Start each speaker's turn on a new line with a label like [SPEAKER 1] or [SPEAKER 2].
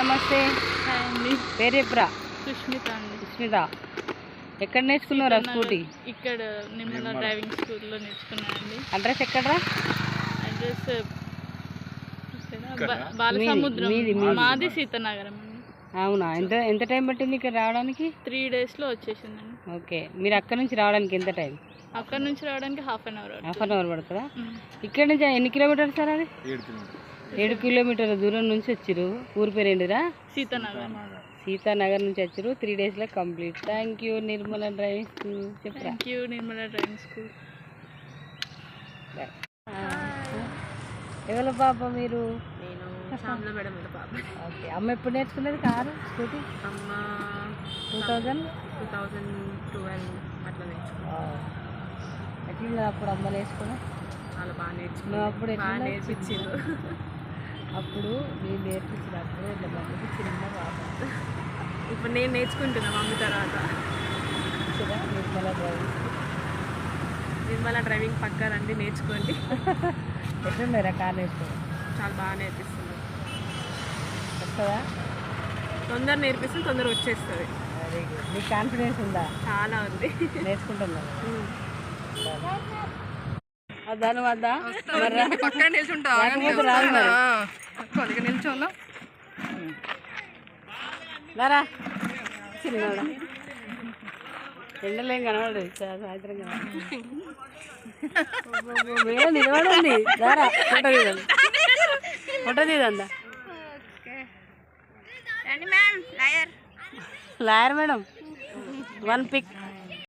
[SPEAKER 1] నమస్తే. పేరు చెప్పరా?
[SPEAKER 2] సుష్మిత అండి.
[SPEAKER 1] సుష్మిత. ఎక్కడ నేర్చుకున్నారా స్కూటీ?
[SPEAKER 2] ఇక్కడ నిమ్మల డ్రైవింగ్ స్కూల్లో నేర్చుకున్నానండి.
[SPEAKER 1] అడ్రస్ ఎక్కడరా?
[SPEAKER 2] అడ్రస్ బాలసముద్రం. మాది సీతానగరం అండి.
[SPEAKER 1] అవునా? ఎంత టైం పట్టింది ఇక్కడ రావడానికి?
[SPEAKER 2] 3 daysలో వచ్చేసిందండి.
[SPEAKER 1] ఓకే. మీరు అక్కడ నుంచి రావడానికి ఎంత టైం?
[SPEAKER 2] అక్కడ నుంచి రావడానికి హాఫ్ అన్ అవర్
[SPEAKER 1] పడుతుందా? ఇక్కడ నుంచి ఎన్ని కిలోమీటర్లు సార్? అది 7 కిలోమీటర్ల దూరం నుంచి వచ్చిరు. ఊరి పేరు ఏంటిరా? సీతానగర్ నుంచి వచ్చారు. 3 daysలో complete. Thank you Nirmala driving school. చెప్పరా?
[SPEAKER 2] Thank you Nirmala driving school.
[SPEAKER 1] ఎవరు పాప మీరు?
[SPEAKER 2] నేను శ్యామల మేడం పాప.
[SPEAKER 1] ఓకే. అమ్మ ఎప్పుడు నేర్చుకున్నది కారు స్కూటీ?
[SPEAKER 2] అమ్మ
[SPEAKER 1] 2012
[SPEAKER 2] అట్లా నేర్చుకున్నాను.
[SPEAKER 1] ఎట్లా అప్పుడు అమ్మ నేర్చుకున్నా?
[SPEAKER 2] చాలా బాగా నేర్చుకున్నాను.
[SPEAKER 1] అప్పుడు
[SPEAKER 2] బాగా నేర్పించింది.
[SPEAKER 1] అప్పుడు నేను నేర్పించినప్పుడు ఇట్లా మమ్మీకి చిన్న బాబు.
[SPEAKER 2] ఇప్పుడు నేను నేర్చుకుంటున్నా మమ్మీ తర్వాత. నిర్మల డ్రైవింగ్ పక్కా రండి నేర్చుకోండి.
[SPEAKER 1] ఎట్లున్నారా కార్ నేర్చుకోండి?
[SPEAKER 2] చాలా బాగా నేర్పిస్తుంది.
[SPEAKER 1] వస్తుందా?
[SPEAKER 2] తొందర నేర్పిస్తుంది, తొందర వచ్చేస్తుంది.
[SPEAKER 1] Very good. మీకు కాన్ఫిడెన్స్ ఉందా?
[SPEAKER 2] చాలా ఉంది.
[SPEAKER 1] నేర్చుకుంటున్నారు. దాని వద్ద
[SPEAKER 2] పక్కన నిల్చుంటావా? నిల్చోను
[SPEAKER 1] రారా చిన్నోడా. ఎండలేం కనబడదు సాయంత్రం కనబడి నిలబడండి. రారా ఫోటో తీదందా. Lawyer madam 1 pick.